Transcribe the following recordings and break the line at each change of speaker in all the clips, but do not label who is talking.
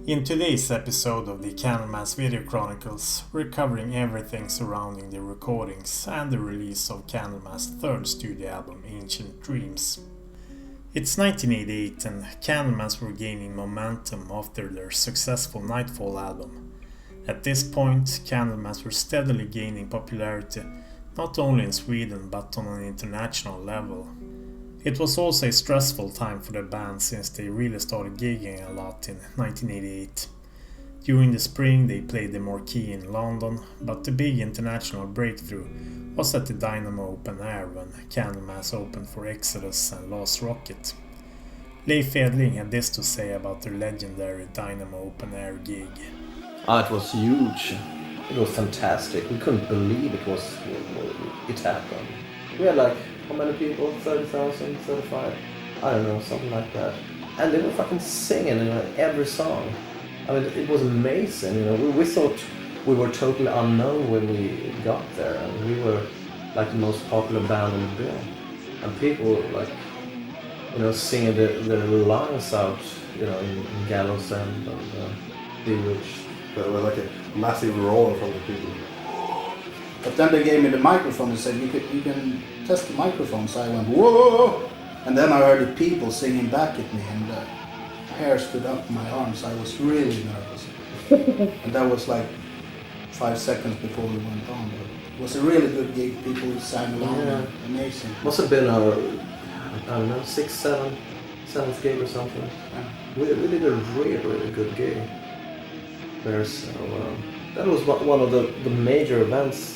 In today's episode of the Candlemass Video Chronicles, we're covering everything surrounding the recordings and the release of Candlemass' third studio album, Ancient Dreams. It's 1988 and Candlemass were gaining momentum after their successful Nightfall album. At this point, Candlemass were steadily gaining popularity, not only in Sweden but on an international level. It was also a stressful time for the band since they really started gigging a lot in 1988. During the spring they played the Marquee in London, but the big international breakthrough was at the Dynamo Open Air when Candlemass opened for Exodus and Last Rocket. Leif Edling had this to say about their legendary Dynamo Open Air gig.
It was huge. It was fantastic. We couldn't believe it happened. We had like, how many people? 30,000, 35? I don't know, something like that. And they were fucking singing in every song. I mean, it was amazing, We thought we were totally unknown when we got there, and we were like the most popular band in the bill. And people singing their lungs out, in Gallows End and Bewitched.
There was like a massive roar from the people. But then they gave me the microphone and said, you can test the microphone. So I went, whoa! And then I heard the people singing back at me, and hair stood up in my arms. I was really nervous. And that was like 5 seconds before we went on. But it was a really good gig. People sang along. Yeah. Amazing.
Must have been our, 6th, 7th gig or something. Yeah. We did a really good gig there. So that was one of the major events.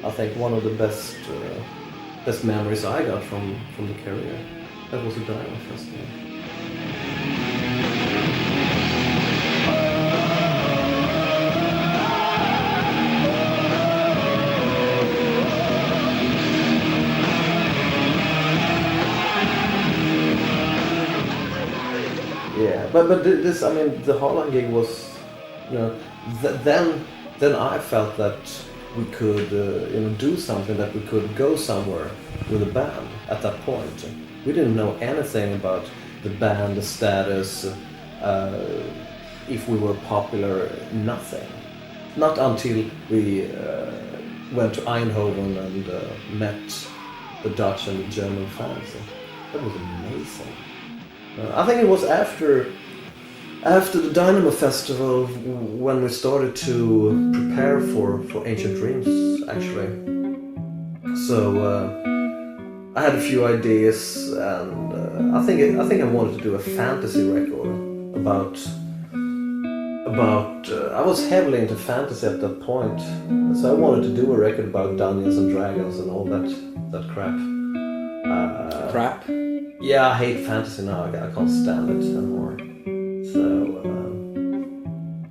I think one of the best memories I got from the career. That was the Dynamo Festival. Yeah, but this, the Holland gig was, then I felt that we could do something, that we could go somewhere with a band at that point. We didn't know anything about the band, the status, if we were popular, nothing. Not until we went to Eindhoven and met the Dutch and the German fans. That was amazing. I think it was after the Dynamo Festival when we started to prepare for Ancient Dreams, actually. So I had a few ideas, and I think I wanted to do a fantasy record about I was heavily into fantasy at that point, so I wanted to do a record about Dungeons and Dragons and all that crap.
Crap?
Yeah, I hate fantasy now. I can't stand it anymore. So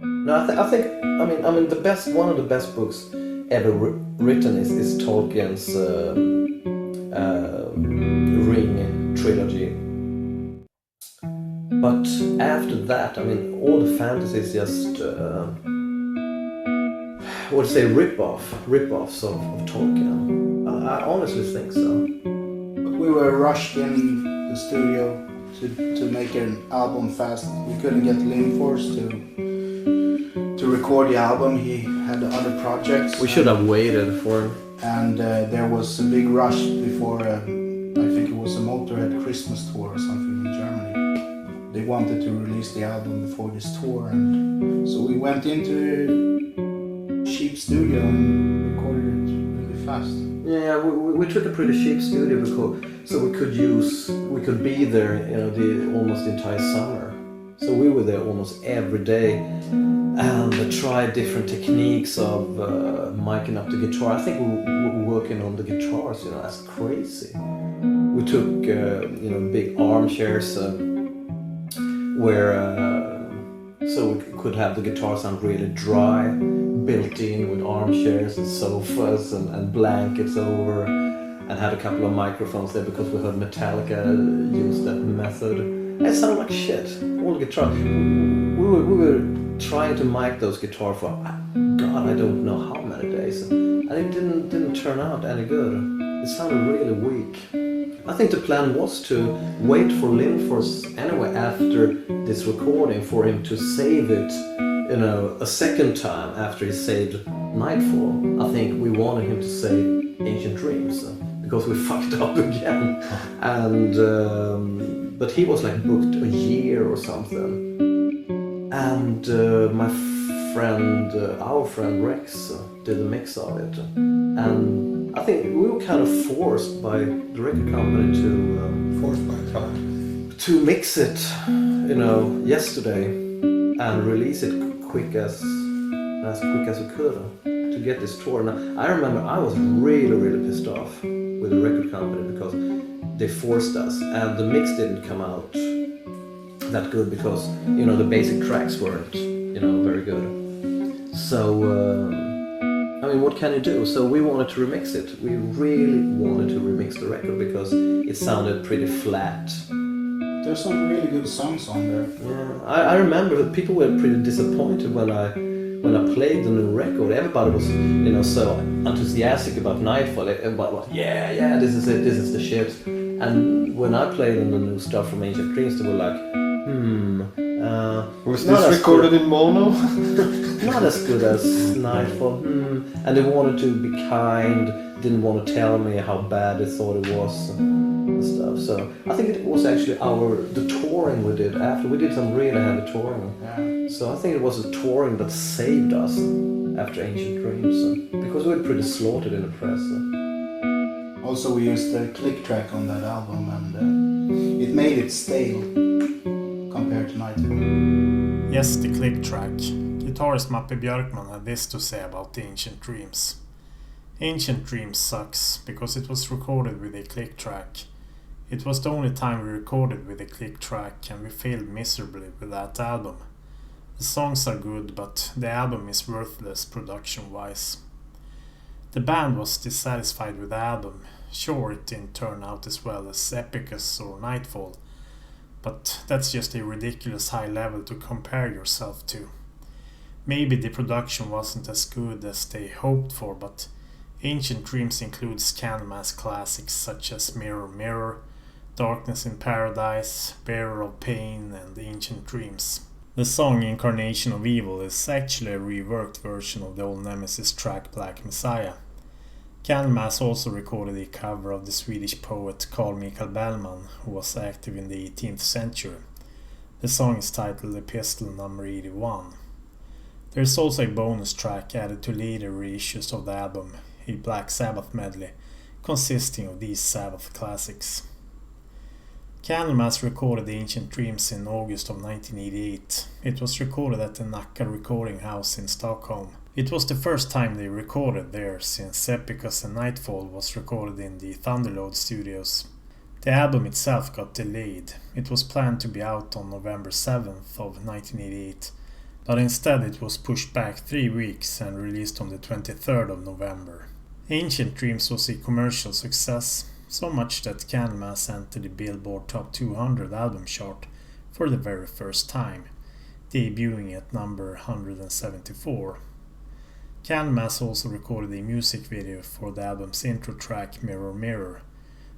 no, I think one of the best books ever written is Tolkien's Ring trilogy. But after that, all the fantasy is just rip-offs of Tolkien. I honestly think so.
But we were rushed in the studio to make an album fast. We couldn't get Lindfors to record the album. He had other projects.
We should have waited for him.
And there was a big rush before, I think it was a Motorhead Christmas tour or something in Germany. They wanted to release the album before this tour, and so we went into a cheap studio and recorded it really fast.
Yeah, we took a pretty cheap studio so we could be there, almost the entire summer. So we were there almost every day and tried different techniques of miking up the guitar. I think we were working on the guitars, as crazy. We took, big armchairs where so we could have the guitar sound really dry, built in with armchairs and sofas and blankets over, and had a couple of microphones there because we heard Metallica use that method. It sounded like shit. All the guitar. We were trying to mic those guitars for God, I don't know how many days, and it didn't turn out any good. It sounded really weak. I think the plan was to wait for Lindfors anyway after this recording for him to save it, a second time after he saved Nightfall. I think we wanted him to save Ancient Dreams because we fucked up again. And but he was like booked a year or something. And our friend Rex did a mix of it. And I think we were kind of forced by the record company to mix it, yesterday and release it as quick as we could to get this tour. Now, I remember I was really, really pissed off with the record company because they forced us, and the mix didn't come out that good because the basic tracks weren't very good. So what can you do? So we wanted to remix it. We really wanted to remix the record because it sounded pretty flat.
There's some really good songs on there.
Yeah, I remember that people were pretty disappointed when I played the new record. Everybody was so enthusiastic about Nightfall. Everybody was this is it, this is the shit. And when I played the new stuff from Ancient Dreams, they were like,
was this recorded in mono?
Not as good as Nightfall. And they wanted to be kind, didn't want to tell me how bad they thought it was and stuff. So I think it was actually the touring we did after. We did some really heavy touring.
Yeah.
So I think it was the touring that saved us after Ancient Dreams. Because we were pretty slaughtered in the press.
Also, we used the click track on that album, and it made it stale compared to Nightfall.
Yes, the click track. Guitarist Mappe Björkman had this to say about the Ancient Dreams. Ancient Dreams sucks because it was recorded with a click track. It was the only time we recorded with a click track, and we failed miserably with that album. The songs are good, but the album is worthless production-wise. The band was dissatisfied with the album. Sure, it didn't turn out as well as Epicus or Nightfall, but that's just a ridiculous high level to compare yourself to. Maybe the production wasn't as good as they hoped for, but Ancient Dreams includes Candlemass classics such as Mirror Mirror, Darkness in Paradise, Bearer of Pain, and Ancient Dreams. The song Incarnation of Evil is actually a reworked version of the old Nemesis track Black Messiah. Candlemass also recorded a cover of the Swedish poet Carl Michael Bellman, who was active in the 18th century. The song is titled Epistle number 81. There is also a bonus track added to later reissues of the album, a Black Sabbath medley, consisting of these Sabbath classics. Candlemass recorded Ancient Dreams in August of 1988. It was recorded at the Nacka Recording House in Stockholm. It was the first time they recorded there since Epicus and Nightfall was recorded in the Thunderlord studios. The album itself got delayed. It was planned to be out on November 7th of 1988, but instead it was pushed back 3 weeks and released on the 23rd of November. Ancient Dreams was a commercial success, so much that Candlemass entered the Billboard Top 200 album chart for the very first time, debuting at number 174. Candlemass also recorded a music video for the album's intro track Mirror Mirror.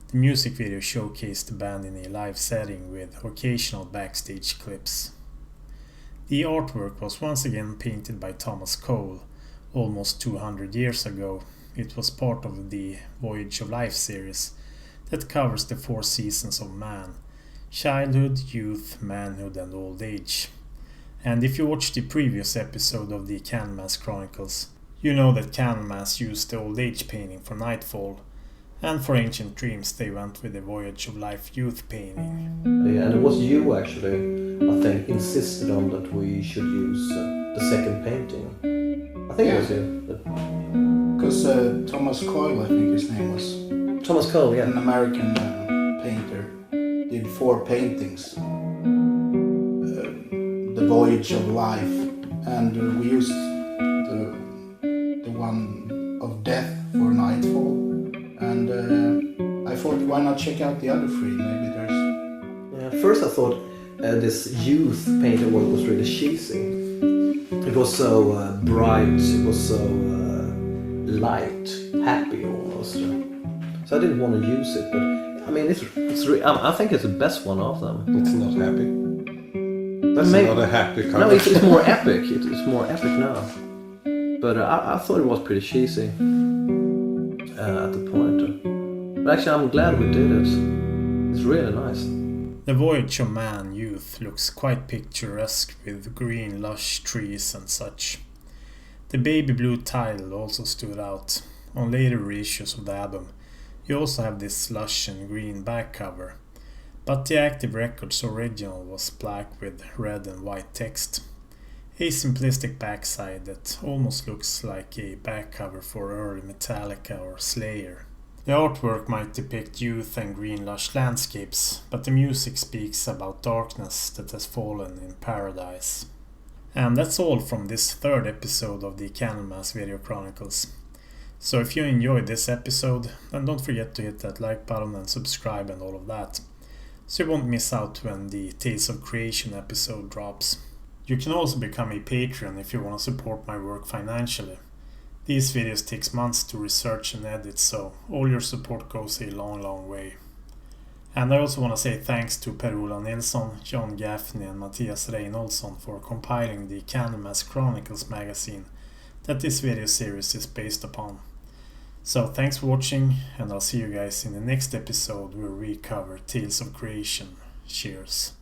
The music video showcased the band in a live setting with occasional backstage clips. The artwork was once again painted by Thomas Cole, almost 200 years ago. It was part of the Voyage of Life series that covers the 4 seasons of man: childhood, youth, manhood and old age. And if you watched the previous episode of the Candlemass Chronicles, you know that Candlemass used the old age painting for Nightfall, and for Ancient Dreams they went with the Voyage of Life youth painting.
Yeah, and it was you actually, I think, insisted on that we should use the second painting. I think it was you.
Because Thomas Coyle, I think his name was.
Thomas Cole, yeah.
An American painter. Did 4 paintings. The Voyage of Life. And we used the one of Death for Nightfall. And I thought, why not check out the other 3? Maybe there's...
Yeah, first I thought this youth painting was really cheesy. It was so bright, it was so light, happy almost. So I didn't want to use it, but I mean, I think it's the best one of them.
It's not happy. That's not a happy cover.
No, it's more epic. It's more epic now. But I thought it was pretty cheesy at the point. But actually, I'm glad we did it. It's really nice.
The Voyage of Man Youth looks quite picturesque with green lush trees and such. The baby blue title also stood out. On later reissues of the album, you also have this lush and green back cover. But the Active Records original was black with red and white text. A simplistic backside that almost looks like a back cover for early Metallica or Slayer. The artwork might depict youth and green lush landscapes, but the music speaks about darkness that has fallen in paradise. And that's all from this third episode of the Candlemass Video Chronicles. So if you enjoyed this episode, then don't forget to hit that like button and subscribe and all of that, so you won't miss out when the Tales of Creation episode drops. You can also become a Patreon if you want to support my work financially. These videos takes months to research and edit, so all your support goes a long way. And I also want to say thanks to Per-Ola Nilsson, John Gaffney and Mattias Reinholdsson for compiling the Candlemass Chronicles magazine that this video series is based upon. So thanks for watching, and I'll see you guys in the next episode where we cover Tales of Creation. Cheers.